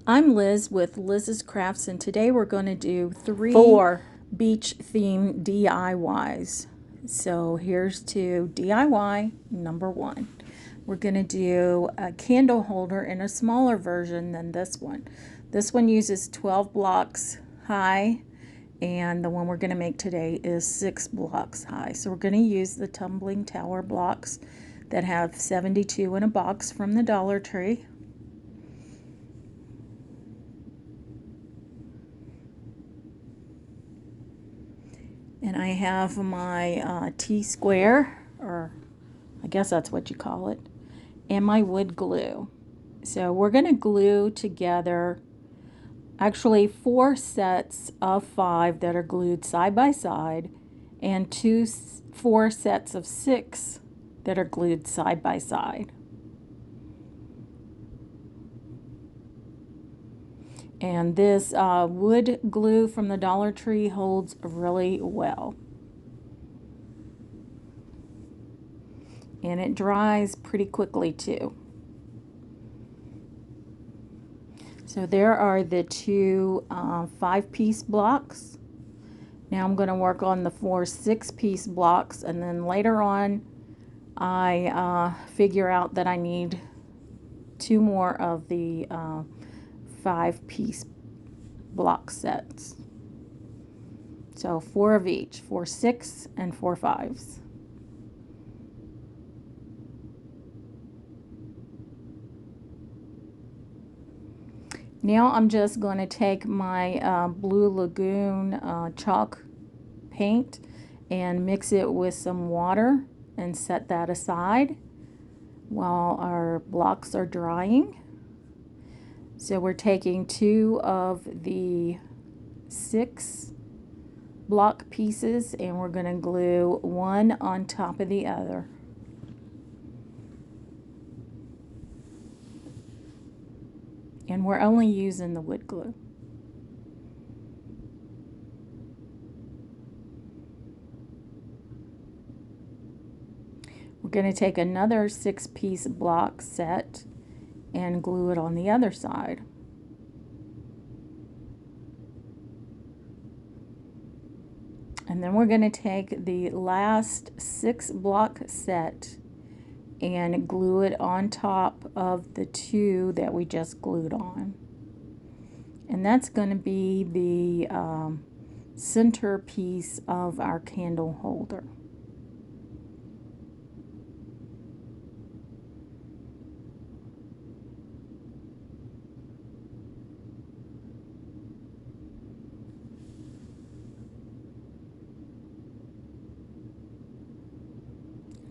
I'm Liz with Liz's Crafts, and today we're going to do three beach theme DIYs. So here's to DIY number one. We're going to do a candle holder in a smaller version than this one. This one uses 12 blocks high, and the one we're going to make today is 6 blocks high. So we're going to use the tumbling tower blocks that have 72 in a box from the Dollar Tree. And I have my T-square, or I guess that's what you call it, and my wood glue. So we're going to glue together actually 4 sets of 5 that are glued side by side, and 4 sets of 6 that are glued side by side. And this wood glue from the Dollar Tree holds really well. And it dries pretty quickly too. So there are the two 5-piece blocks. Now I'm going to work on the 4 6-piece blocks, and then later on I figure out that I need 2 more of the 5-piece block sets. So 4 of each, 4 6 and 4 5s. Now I'm just going to take my Blue Lagoon chalk paint and mix it with some water and set that aside while our blocks are drying. So we're taking 2 of the 6 block pieces and we're going to glue one on top of the other. And we're only using the wood glue. We're going to take another 6-piece block set and glue it on the other side. And then we're going to take the last 6 block set and glue it on top of the 2 that we just glued on. And that's going to be the center piece of our candle holder.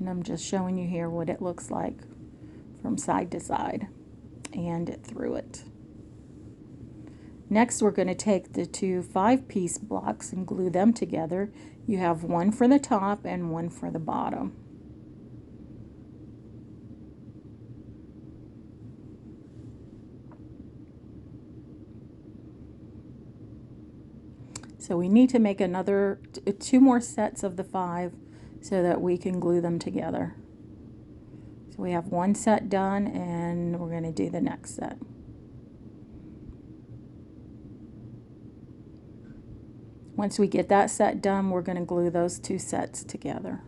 And I'm just showing you here what it looks like from side to side and through it. Next, we're going to take the 2 5-piece blocks and glue them together. You have one for the top and one for the bottom. So we need to make another 2 more sets of the 5 so that we can glue them together. So we have one set done and we're going to do the next set. Once we get that set done, we're going to glue those 2 sets together.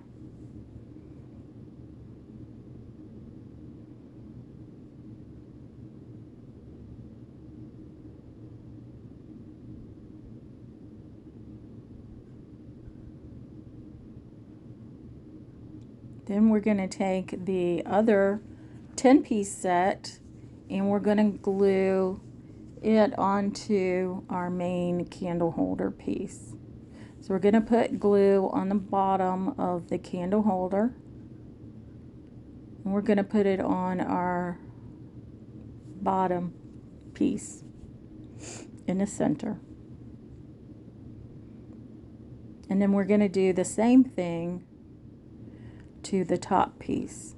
Then we're going to take the other 10-piece set and we're going to glue it onto our main candle holder piece. So we're going to put glue on the bottom of the candle holder and we're going to put it on our bottom piece in the center. And then we're going to do the same thing to the top piece.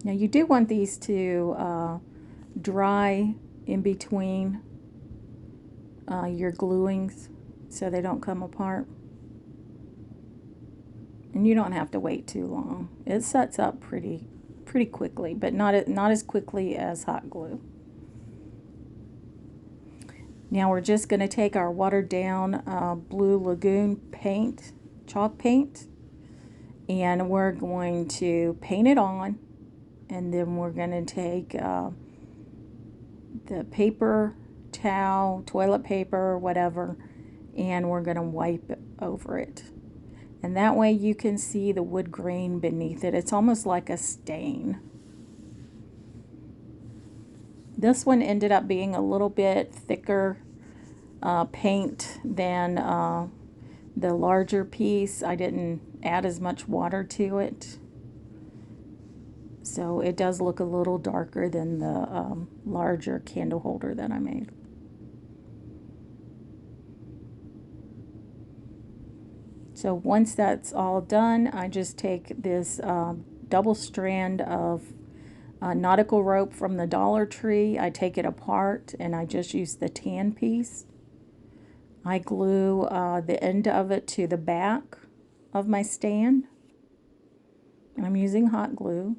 Now you do want these to dry in between your gluings so they don't come apart. And you don't have to wait too long. It sets up pretty quickly, but not as quickly as hot glue. Now we're just going to take our watered down Blue Lagoon paint, chalk paint, and we're going to paint it on, and then we're going to take the paper towel, toilet paper, whatever, and we're going to wipe over it. And that way you can see the wood grain beneath it. It's almost like a stain. This one ended up being a little bit thicker paint than the larger piece. I didn't add as much water to it. So it does look a little darker than the larger candle holder that I made. So once that's all done, I just take this double strand of nautical rope from the Dollar Tree. I take it apart and I just use the tan piece. I glue the end of it to the back of my stand. I'm using hot glue.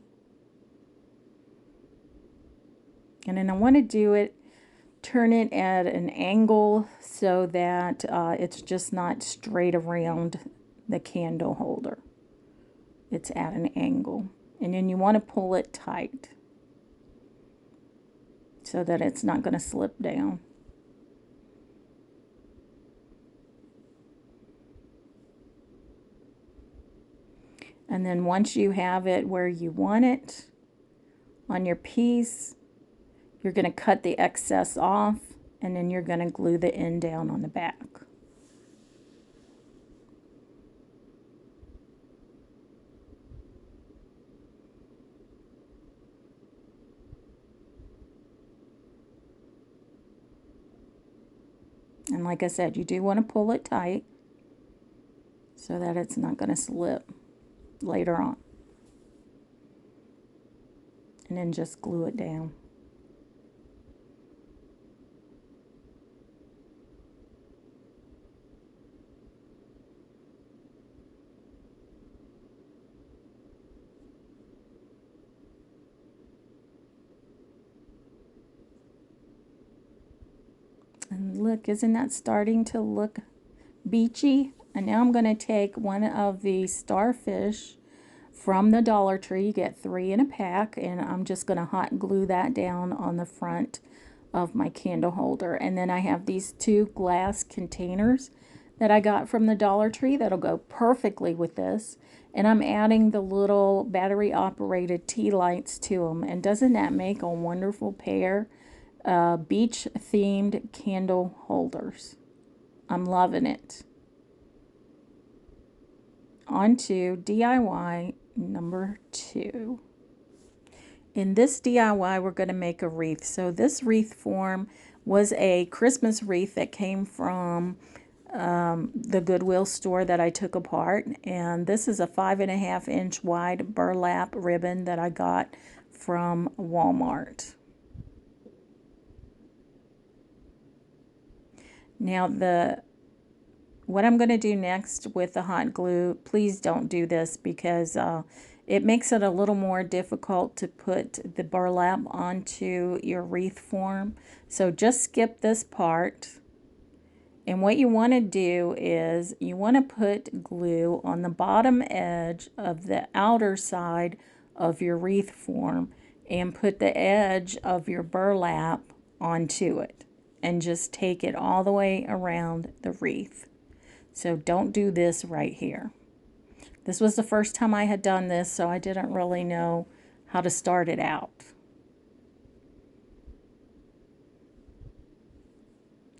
And then I want to do it, turn it at an angle so that it's just not straight around the candle holder. It's at an angle. And then you want to pull it tight so that it's not going to slip down. And then once you have it where you want it on your piece, you're going to cut the excess off, and then you're going to glue the end down on the back. And like I said, you do want to pull it tight so that it's not going to slip later on. And then just glue it down. And look, isn't that starting to look beachy? And now I'm going to take one of the starfish from the Dollar Tree. You get 3 in a pack, and I'm just going to hot glue that down on the front of my candle holder. And then I have these 2 glass containers that I got from the Dollar Tree that'll go perfectly with this. And I'm adding the little battery operated tea lights to them. And doesn't that make a wonderful pair? Beach themed candle holders. I'm loving it. On to DIY number 2. In this DIY, we're going to make a wreath. So this wreath form was a Christmas wreath that came from the Goodwill store that I took apart. And this is a 5.5 inch wide burlap ribbon that I got from Walmart. Now what I'm going to do next with the hot glue, please don't do this because it makes it a little more difficult to put the burlap onto your wreath form. So just skip this part. And what you want to do is you want to put glue on the bottom edge of the outer side of your wreath form and put the edge of your burlap onto it. And just take it all the way around the wreath. So don't do this right here. This was the first time I had done this, so I didn't really know how to start it out.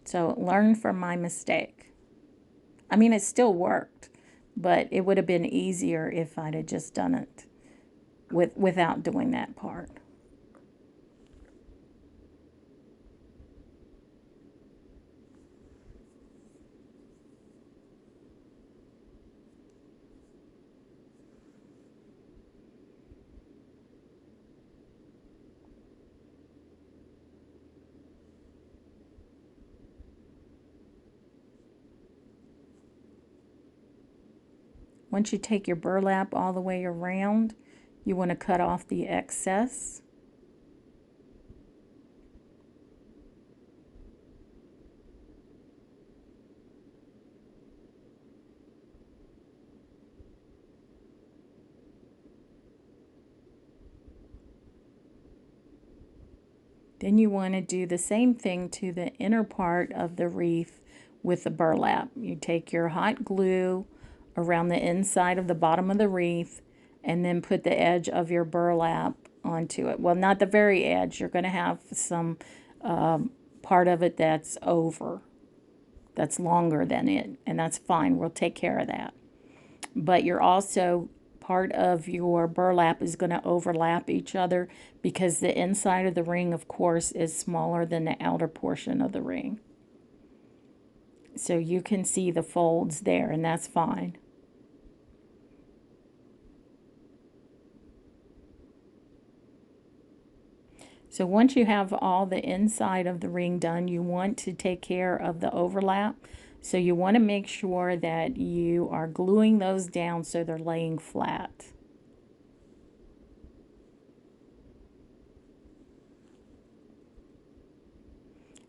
So learn from my mistake. I mean, it still worked, but it would have been easier if I'd have just done it without doing that part. Once you take your burlap all the way around, you want to cut off the excess. Then you want to do the same thing to the inner part of the wreath with the burlap. You take your hot glue around the inside of the bottom of the wreath and then put the edge of your burlap onto it. Well, not the very edge. You're going to have some part of it that's over, that's longer than it, and that's fine. We'll take care of that. But you're also, part of your burlap is going to overlap each other because the inside of the ring, of course, is smaller than the outer portion of the ring. So you can see the folds there, and that's fine. So once you have all the inside of the ring done, you want to take care of the overlap. So you want to make sure that you are gluing those down so they're laying flat.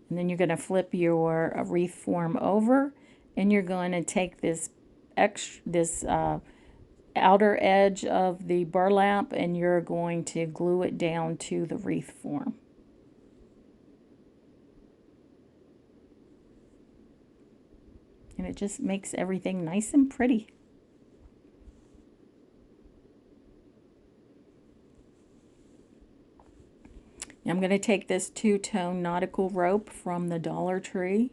And then you're going to flip your wreath form over, and you're going to take this outer edge of the burlap, and you're going to glue it down to the wreath form. And it just makes everything nice and pretty. I'm going to take this two-tone nautical rope from the Dollar Tree.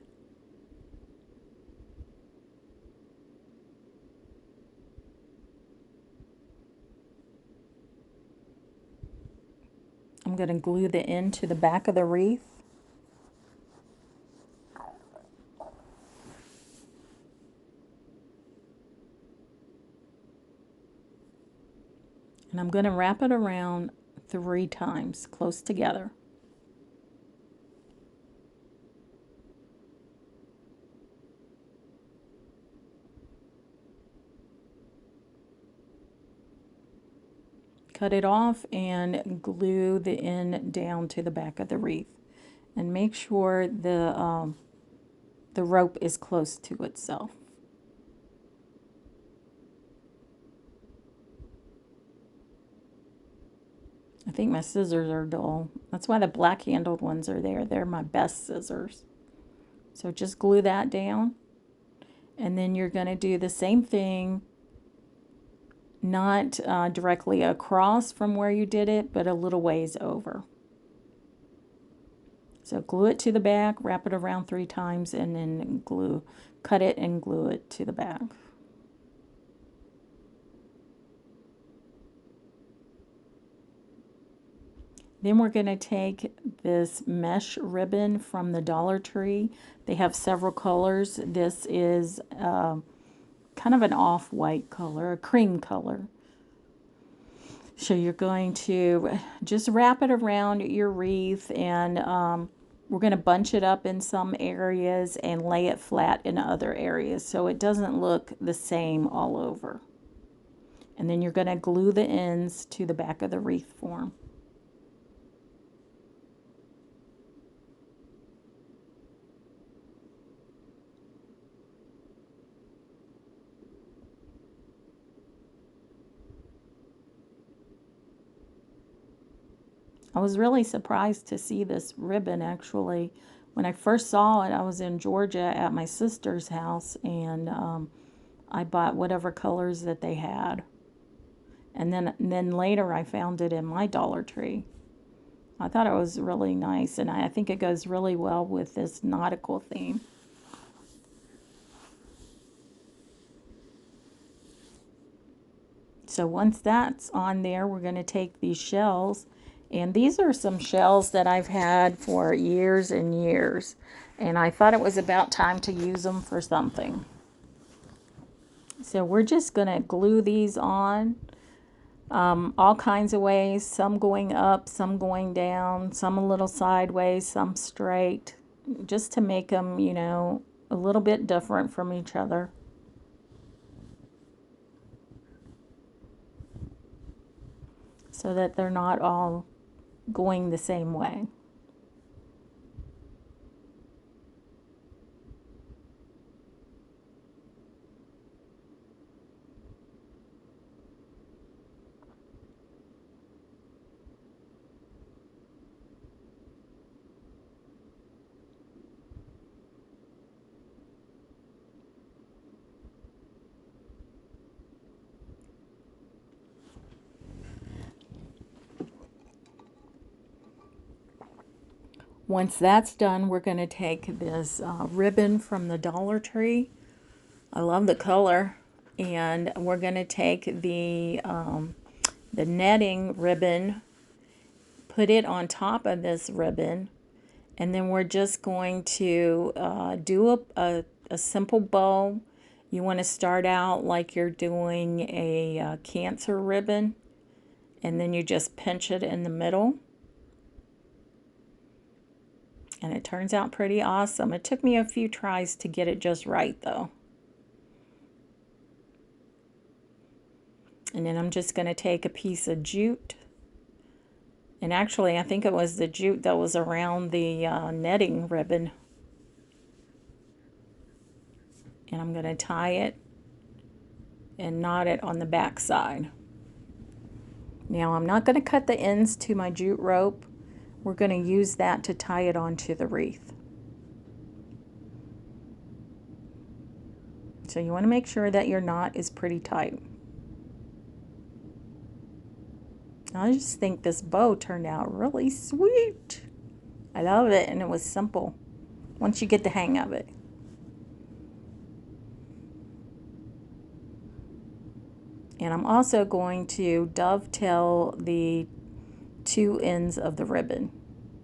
I'm going to glue the end to the back of the wreath. And I'm going to wrap it around 3 times, close together. Cut it off and glue the end down to the back of the wreath. And make sure the rope is close to itself. I think my scissors are dull. That's why the black handled ones are there. They're my best scissors. So just glue that down. And then you're going to do the same thing, not directly across from where you did it, but a little ways over. So glue it to the back, wrap it around 3 times, and then cut it and glue it to the back. Then we're going to take this mesh ribbon from the Dollar Tree. They have several colors. This is kind of an off-white color, a cream color. So you're going to just wrap it around your wreath, and we're going to bunch it up in some areas and lay it flat in other areas so it doesn't look the same all over. And then you're going to glue the ends to the back of the wreath form. I was really surprised to see this ribbon actually. When I first saw it, I was in Georgia at my sister's house, and I bought whatever colors that they had. And then later I found it in my Dollar Tree. I thought it was really nice, and I think it goes really well with this nautical theme. So once that's on there, we're going to take these shells. And these are some shells that I've had for years and years. And I thought it was about time to use them for something. So we're just going to glue these on all kinds of ways. Some going up, some going down, some a little sideways, some straight. Just to make them, you know, a little bit different from each other. so that they're not all going the same way. Once that's done, we're going to take this ribbon from the Dollar Tree. I love the color. And we're going to take the netting ribbon, put it on top of this ribbon, and then we're just going to do a simple bow. You want to start out like you're doing a cancer ribbon, and then you just pinch it in the middle. And it turns out pretty awesome. It took me a few tries to get it just right though. And then I'm just going to take a piece of jute. And actually, I think it was the jute that was around the netting ribbon. And I'm going to tie it and knot it on the back side. Now, I'm not going to cut the ends to my jute rope. We're going to use that to tie it onto the wreath. So you want to make sure that your knot is pretty tight. I just think this bow turned out really sweet. I love it, and it was simple once you get the hang of it. And I'm also going to dovetail the two ends of the ribbon.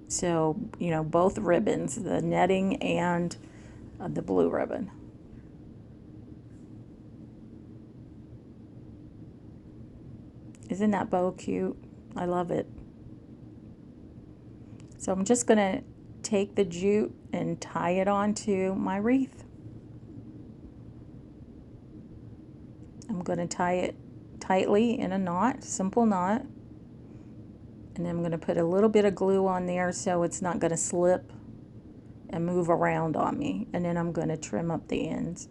So, you know, both ribbons, the netting and the blue ribbon. Isn't that bow cute? I love it. So I'm just going to take the jute and tie it onto my wreath. I'm going to tie it tightly in a knot, simple knot. And then I'm going to put a little bit of glue on there so it's not going to slip and move around on me. And then I'm going to trim up the ends.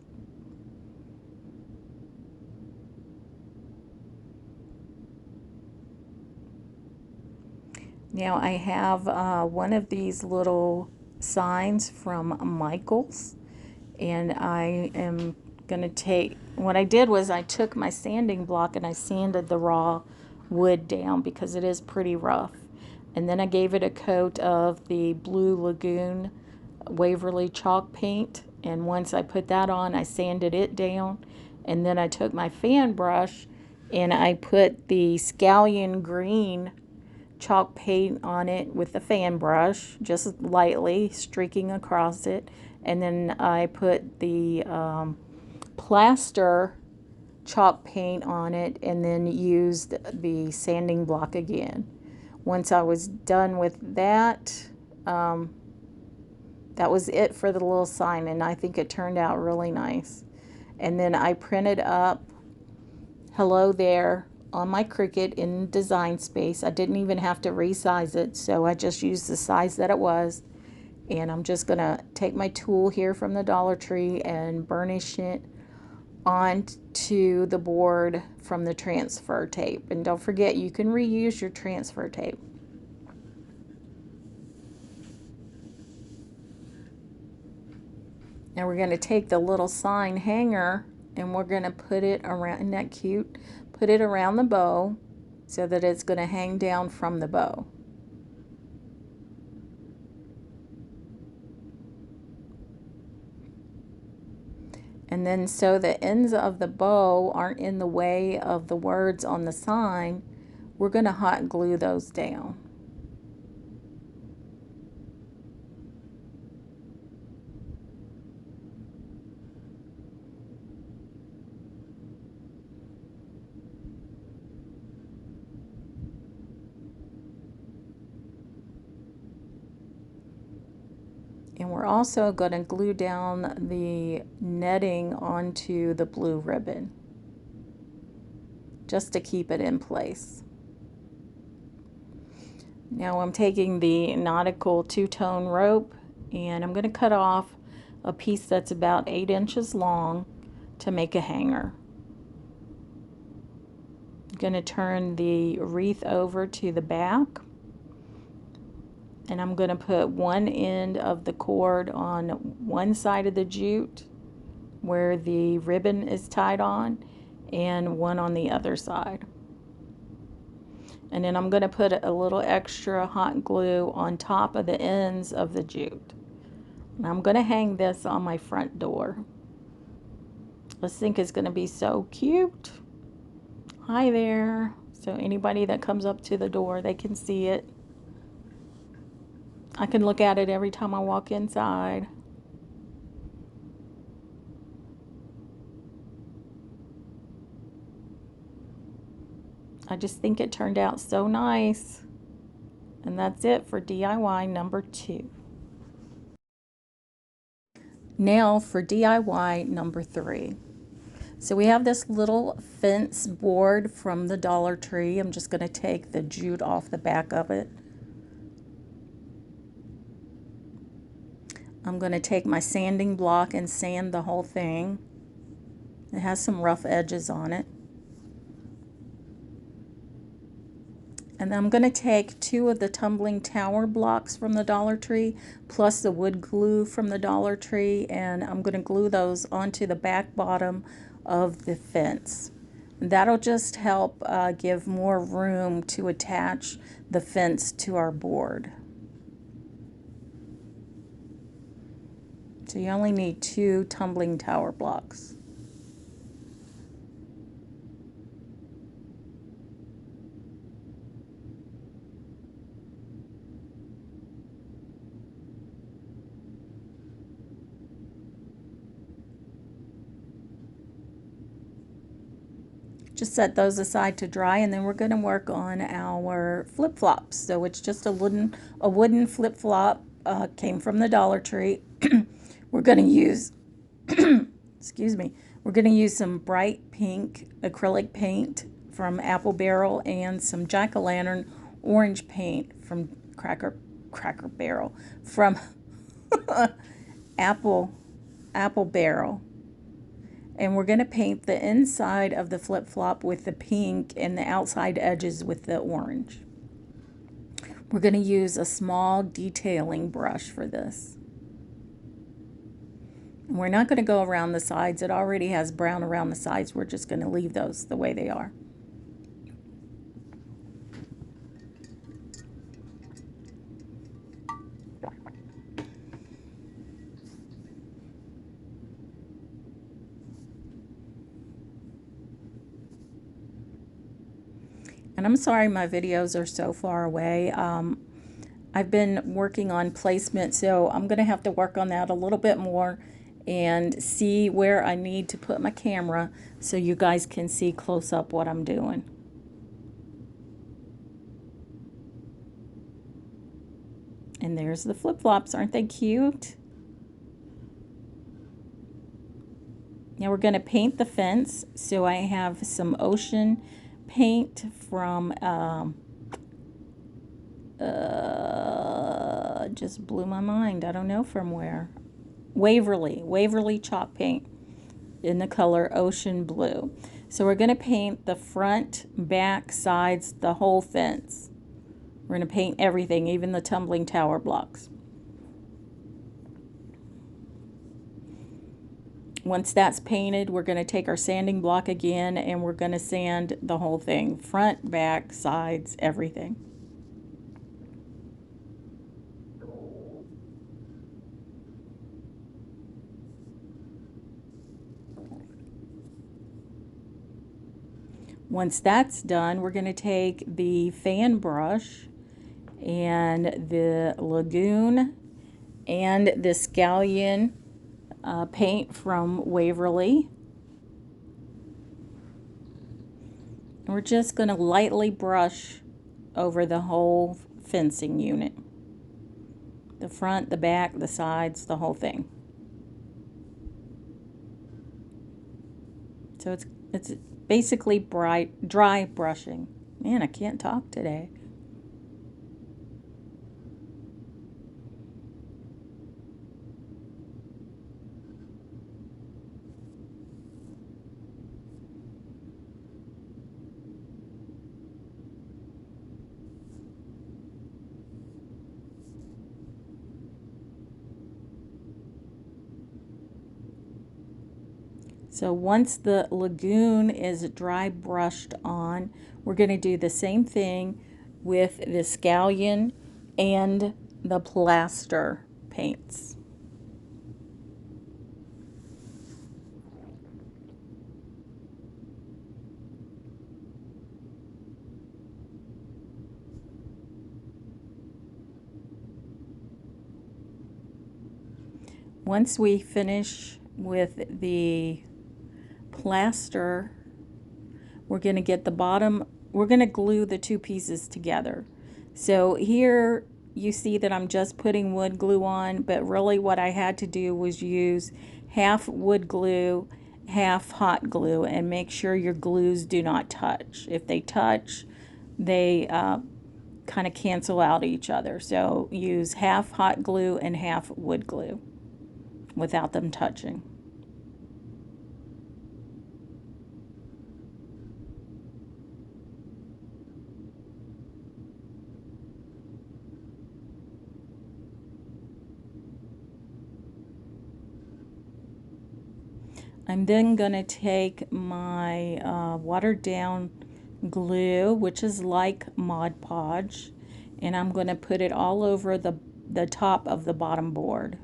Now I have one of these little signs from Michaels, and I am going to take, what I did was I took my sanding block and I sanded the raw wood down because it is pretty rough. And then I gave it a coat of the Blue Lagoon Waverly chalk paint, and once I put that on, I sanded it down. And then I took my fan brush and I put the scallion green chalk paint on it with the fan brush, just lightly streaking across it. And then I put the plaster chalk paint on it and then used the sanding block again. Once I was done with that, that was it for the little sign, and I think it turned out really nice. And then I printed up "Hello There" on my Cricut in Design Space. I didn't even have to resize it, so I just used the size that it was. And I'm just going to take my tool here from the Dollar Tree and burnish it onto the board from the transfer tape. And don't forget, you can reuse your transfer tape. Now we're going to take the little sign hanger and we're going to put it around, isn't that cute? Put it around the bow so that it's going to hang down from the bow. And then so the ends of the bow aren't in the way of the words on the sign, we're going to hot glue those down. And we're also going to glue down the netting onto the blue ribbon, just to keep it in place. Now I'm taking the nautical two-tone rope and I'm going to cut off a piece that's about 8 inches long to make a hanger. I'm going to turn the wreath over to the back, and I'm going to put one end of the cord on one side of the jute where the ribbon is tied on, and one on the other side. And then I'm going to put a little extra hot glue on top of the ends of the jute. And I'm going to hang this on my front door. This thing is going to be so cute. Hi there. So anybody that comes up to the door, they can see it. I can look at it every time I walk inside. I just think it turned out so nice. And that's it for DIY number 2. Now for DIY number 3. So we have this little fence board from the Dollar Tree. I'm just going to take the jute off the back of it. I'm going to take my sanding block and sand the whole thing. It has some rough edges on it. And then I'm going to take 2 of the tumbling tower blocks from the Dollar Tree plus the wood glue from the Dollar Tree, and I'm going to glue those onto the back bottom of the fence. That'll just help give more room to attach the fence to our board. So you only need 2 tumbling tower blocks. Just set those aside to dry, and then we're going to work on our flip-flops. So it's just a wooden flip-flop, came from the Dollar Tree. We're going to use, excuse me, we're going to use some bright pink acrylic paint from Apple Barrel and some jack-o'-lantern orange paint from Cracker Barrel, from Apple Barrel. And we're going to paint the inside of the flip-flop with the pink and the outside edges with the orange. We're going to use a small detailing brush for this. And we're not going to go around the sides. It already has brown around the sides. We're just going to leave those the way they are. And I'm sorry my videos are so far away. I've been working on placement, so I'm going to have to work on that a little bit more and see where I need to put my camera so you guys can see close up what I'm doing. And there's the flip-flops. Aren't they cute? Now we're going to paint the fence. So I have some ocean paint from just blew my mind. I don't know from where. Waverly chalk paint in the color ocean blue. So we're going to paint the front, back, sides, the whole fence. We're going to paint everything, even the tumbling tower blocks. Once that's painted, we're going to take our sanding block again and we're going to sand the whole thing. Front, back, sides, everything. Once that's done, we're going to take the fan brush and the Lagoon and the Scallion paint from Waverly. And we're just going to lightly brush over the whole fencing unit. The front, the back, the sides, the whole thing. So it's basically dry brushing. Man, I can't talk today. So once the lagoon is dry brushed on, we're going to do the same thing with the scallion and the plaster paints. Once we finish with the plaster, we're going to get the bottom, we're going to glue the two pieces together. So here you see that I'm just putting wood glue on, but really what I had to do was use half wood glue, half hot glue, and make sure your glues do not touch. If they touch, they kind of cancel out each other. So use half hot glue and half wood glue without them touching. I'm then going to take my watered down glue, which is like Mod Podge, and I'm going to put it all over the top of the bottom board.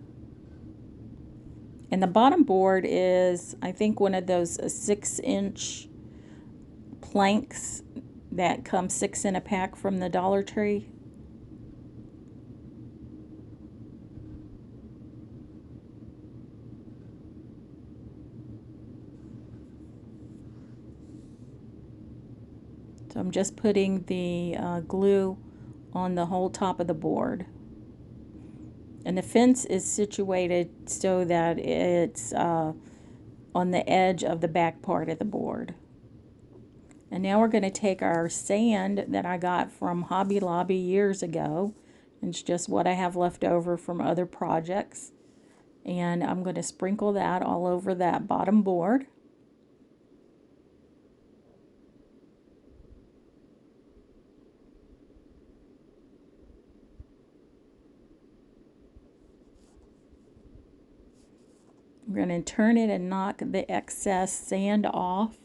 And the bottom board is, I think, one of those 6-inch planks that come 6 in a pack from the Dollar Tree. So I'm just putting the glue on the whole top of the board. And the fence is situated so that it's on the edge of the back part of the board. And now we're going to take our sand that I got from Hobby Lobby years ago. It's just what I have left over from other projects. And I'm going to sprinkle that all over that bottom board. We're going to turn it and knock the excess sand off.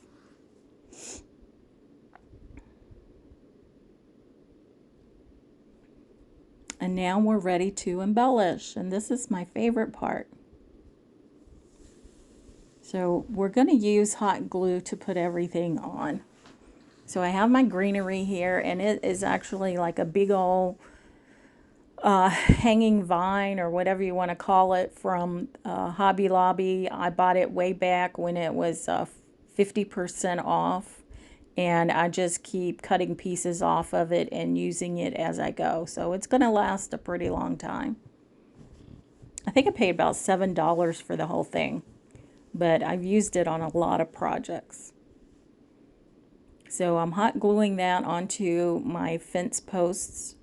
And now we're ready to embellish. And this is my favorite part. So we're going to use hot glue to put everything on. So I have my greenery here, and it is actually like a big old hanging vine or whatever you want to call it from Hobby Lobby. I bought it way back when it was 50% off, and I just keep cutting pieces off of it and using it as I go. So it's going to last a pretty long time. I think I paid about $7 for the whole thing, but I've used it on a lot of projects. So I'm hot gluing that onto my fence posts.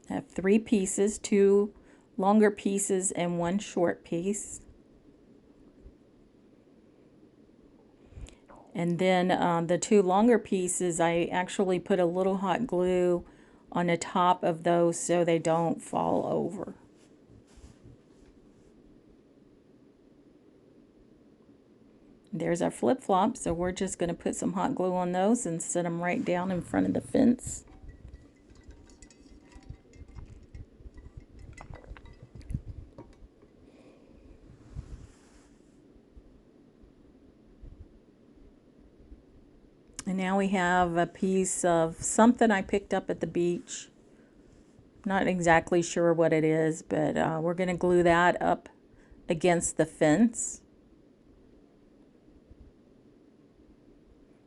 I have 3 pieces, 2 longer pieces and 1 short piece. And then the 2 longer pieces, I actually put a little hot glue on the top of those so they don't fall over. There's our flip-flops, so we're just going to put some hot glue on those and set them right down in front of the fence. And now we have a piece of something I picked up at the beach. Not exactly sure what it is, but we're going to glue that up against the fence.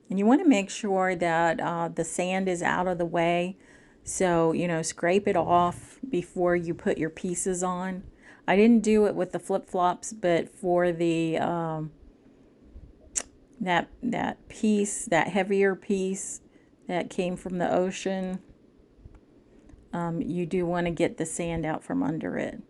And you want to make sure that the sand is out of the way. So, you know, scrape it off before you put your pieces on. I didn't do it with the flip-flops, but for the that piece, that heavier piece that came from the ocean, you do want to get the sand out from under it.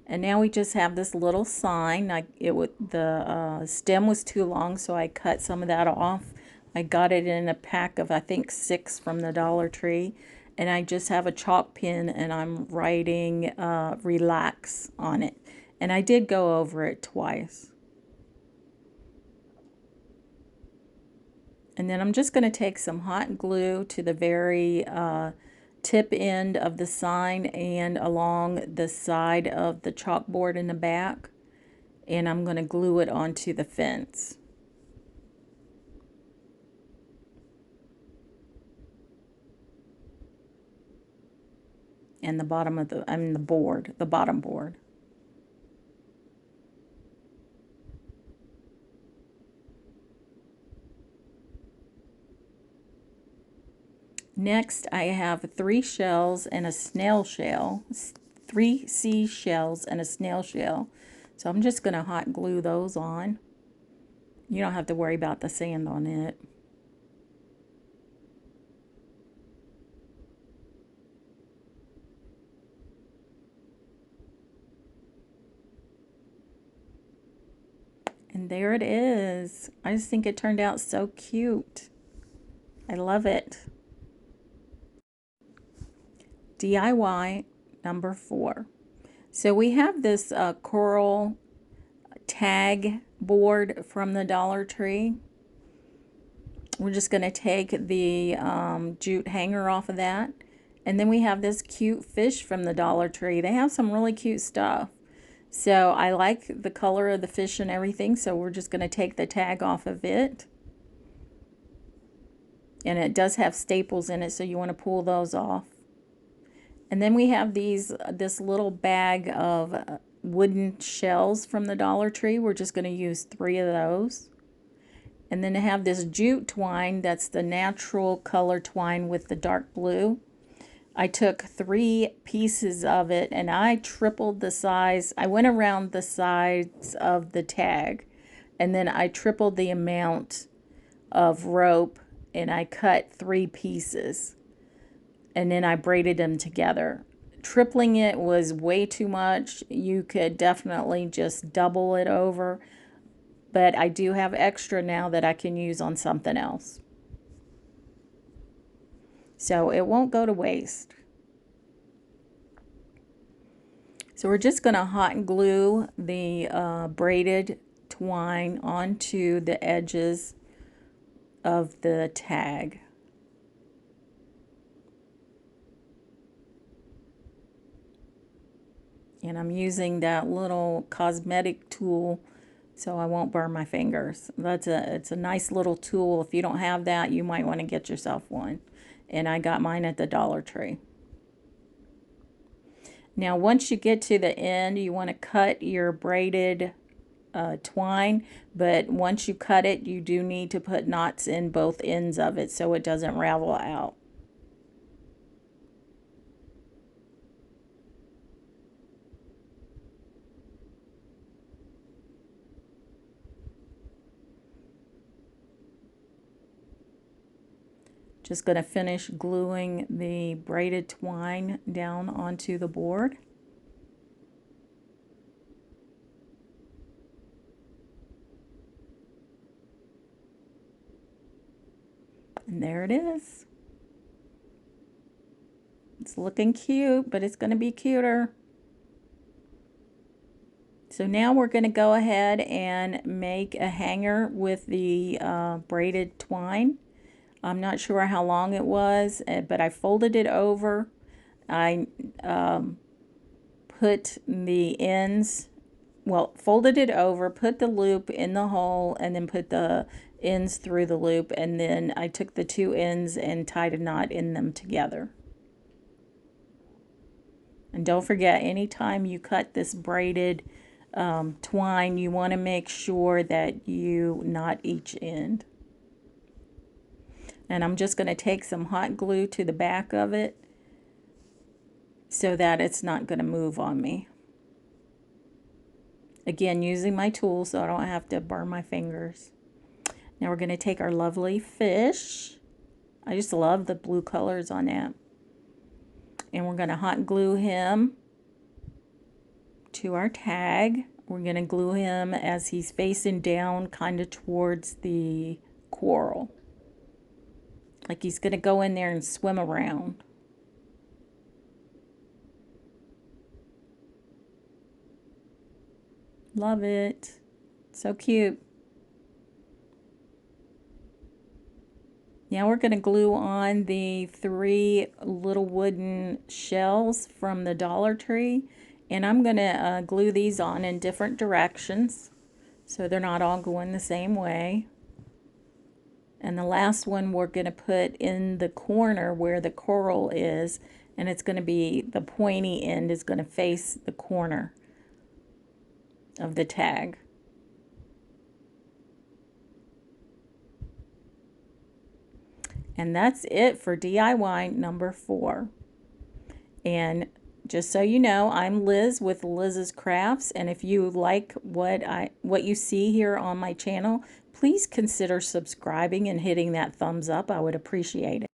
And now we just have this little sign. The stem was too long, so I cut some of that off. I got it in a pack of, I think, 6 from the Dollar Tree. And I just have a chalk pen and I'm writing relax on it. And I did go over it twice. And then I'm just going to take some hot glue to the very tip end of the sign and along the side of the chalkboard in the back. And I'm going to glue it onto the fence. And the bottom of the, the board, the bottom board. Next, I have 3 shells and a snail shell, 3 seashells and a snail shell. So I'm just going to hot glue those on. You don't have to worry about the sand on it. And there it is. I just think it turned out so cute. I love it. DIY number 4. So we have this coral tag board from the Dollar Tree. We're just going to take the jute hanger off of that. And then we have this cute fish from the Dollar Tree. They have some really cute stuff. So I like the color of the fish and everything, so we're just going to take the tag off of it. And it does have staples in it, so you want to pull those off. And then we have this little bag of wooden shells from the Dollar Tree. We're just going to use 3 of those. And then I have this jute twine, that's the natural color twine with the dark blue. I took 3 pieces of it and I tripled the size. I went around the sides of the tag and then I tripled the amount of rope and I cut 3 pieces and then I braided them together. Tripling it was way too much. You could definitely just double it over, but I do have extra now that I can use on something else. So it won't go to waste. So we're just going to hot glue the braided twine onto the edges of the tag. And I'm using that little cosmetic tool so I won't burn my fingers. It's a nice little tool. If you don't have that, you might want to get yourself one. And I got mine at the Dollar Tree. Now once you get to the end, you want to cut your braided twine, but once you cut it, you do need to put knots in both ends of it so it doesn't ravel out. Just going to finish gluing the braided twine down onto the board. And there it is. It's looking cute, but it's going to be cuter. So now we're going to go ahead and make a hanger with the braided twine. I'm not sure how long it was, but I folded it over. I put the ends, well, folded it over, put the loop in the hole, and then put the ends through the loop, and then I took the 2 ends and tied a knot in them together. And don't forget, anytime you cut this braided twine, you want to make sure that you knot each end. And I'm just going to take some hot glue to the back of it so that it's not going to move on me. Again, using my tool so I don't have to burn my fingers. Now we're going to take our lovely fish. I just love the blue colors on that. And we're going to hot glue him to our tag. We're going to glue him as he's facing down kind of towards the coral. like he's going to go in there and swim around. Love it. So cute. Now we're going to glue on the 3 little wooden shells from the Dollar Tree. And I'm going to glue these on in different directions so they're not all going the same way. And the last one we're going to put in the corner where the coral is. And it's going to be, the pointy end is going to face the corner of the tag. And that's it for DIY number 4. And just so you know, I'm Liz with Liz's Crafts, and if you like what you see here on my channel, please consider subscribing and hitting that thumbs up. I would appreciate it.